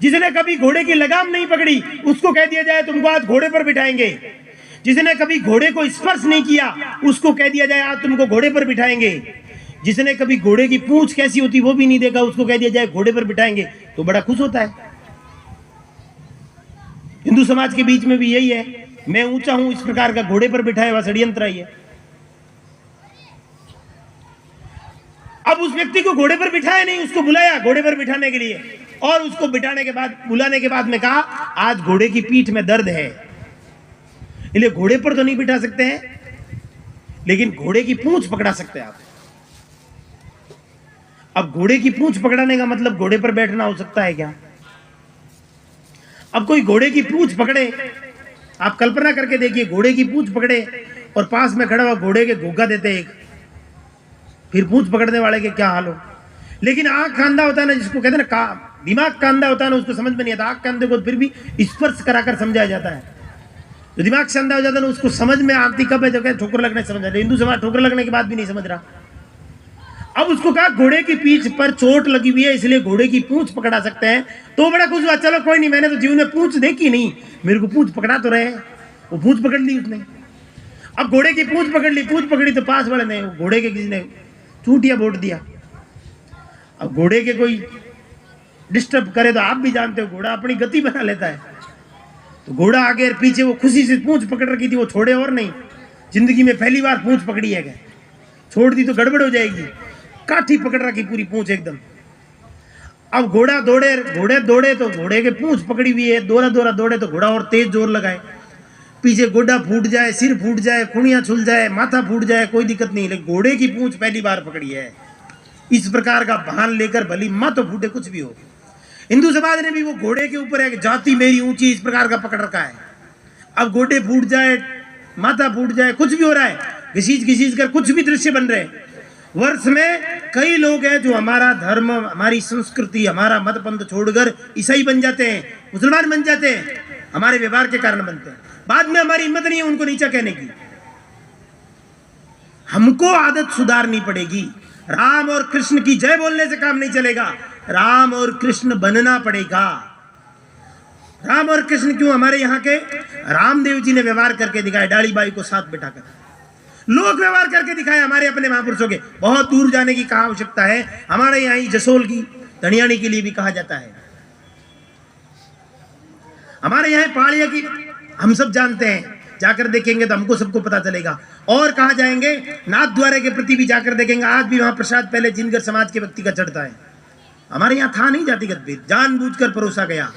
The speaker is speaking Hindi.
जिसने कभी घोड़े की लगाम नहीं पकड़ी उसको कह दिया जाए तुमको आज घोड़े पर बिठाएंगे। जिसने कभी घोड़े को स्पर्श नहीं किया उसको कह दिया जाए आज तुमको घोड़े पर बिठाएंगे। जिसने कभी घोड़े की पूंछ कैसी होती वो भी नहीं देखा उसको कह दिया जाए घोड़े पर बिठाएंगे, तो बड़ा खुश होता है। हिंदू समाज के बीच में भी यही है, मैं ऊंचा हूं इस प्रकार का घोड़े पर बिठाया हुआ षड्यंत्र ही है। अब उस व्यक्ति को घोड़े पर बिठाया नहीं, उसको बुलाया घोड़े पर बिठाने के लिए, और उसको बिठाने के बाद बुलाने के बाद में कहा आज घोड़े की पीठ में दर्द है, इसलिए घोड़े पर तो नहीं बिठा सकते हैं लेकिन घोड़े की पूंछ पकड़ा सकते हैं आप। अब घोड़े की पूंछ पकड़ाने का मतलब घोड़े पर बैठना हो सकता है क्या? अब कोई घोड़े की पूंछ पकड़े, आप कल्पना करके देखिए, घोड़े की पूंछ पकड़े और पास में खड़ा हुआ घोड़े के घोगा देते एक, फिर पूंछ पकड़ने वाले के क्या हाल हो। लेकिन आंख का अंधा होता है ना, जिसको कहते हैं ना दिमाग का अंधा होता है ना, उसको समझ में नहीं आता। आंख के अंधे को फिर भी स्पर्श कराकर समझाया जाता है, जो दिमाग से अंधा हो जाता है ना उसको समझ में आती कब है, जब ठोकर लगने समझ आता है। हिंदू समाज ठोकर लगने के बाद भी नहीं समझ रहा। अब उसको कहा घोड़े की पीठ पर चोट लगी हुई है इसलिए घोड़े की पूंछ पकड़ा सकते हैं, तो बड़ा खुश हुआ, चलो कोई नहीं, मैंने तो जीवन में पूंछ देखी नहीं, मेरे को पूंछ पकड़ा तो रहे। वो पूंछ पकड़ ली उसने। अब घोड़े की पूंछ पकड़ ली, पूंछ पकड़ी तो पास वाले ने घोड़े के किसी ने चूटिया बोट दिया। अब घोड़े के कोई डिस्टर्ब करे तो आप भी जानते हो घोड़ा अपनी गति बना लेता है, तो घोड़ा आगे और पीछे, वो खुशी से पूंछ पकड़ रखी थी, वो छोड़े और नहीं। जिंदगी में पहली बार पूंछ पकड़ी है, छोड़ दी तो गड़बड़ हो जाएगी, काठी पकड़ रखी पूरी पूंछ एकदम। अब घोड़े दौड़े तो घोड़े के पूंछ पकड़ी हुई है, दौड़ा दौड़े तो घोड़ा और तेज जोर लगाए, पीछे गोड्डा फूट जाए, सिर फूट जाए, खुणियां छुल जाए, माथा फूट जाए, कोई दिक्कत नहीं, लेकिन घोड़े की पूंछ पहली बार पकड़ी है। इस प्रकार का भान लेकर भली माँ तो फूटे कुछ भी हो। हिंदू समाज ने भी वो घोड़े के ऊपर है, जाति मेरी ऊंची, इस प्रकार का पकड़ रखा है। अब गोडे फूट जाए, माथा फूट जाए, कुछ भी हो रहा है, घसीट कर कुछ भी दृश्य बन रहे हैं। वर्ष में कई लोग हैं जो हमारा धर्म, हमारी संस्कृति, हमारा मत पंथ छोड़कर ईसाई बन जाते हैं, मुसलमान बन जाते हैं, हमारे व्यवहार के कारण बनते हैं। बाद में हमारी हिम्मत नहीं है उनको नीचा कहने की। हमको आदत सुधारनी पड़ेगी। राम और कृष्ण की जय बोलने से काम नहीं चलेगा, राम और कृष्ण बनना पड़ेगा। राम और कृष्ण क्यों? हमारे यहाँ के रामदेव जी ने व्यवहार करके दिखाया, डाली बाई को साथ बिठाकर लोग व्यवहार करके दिखाए। हमारे अपने महापुरुषों के बहुत दूर जाने की कहाँ आवश्यकता है, हमारे यहाँ ही जसोल की धनियानी के लिए भी कहा जाता है। हमारे यहाँ पहाड़िया की हम सब जानते हैं, जाकर देखेंगे तो हमको सबको पता चलेगा। और कहा जाएंगे नाथ द्वारे के प्रति भी जाकर देखेंगे, आज भी वहां प्रसाद पहले जिनगर समाज के व्यक्ति का चढ़ता है। हमारे यहाँ था नहीं जातिगत भेद, जानबूझकर परोसा गया।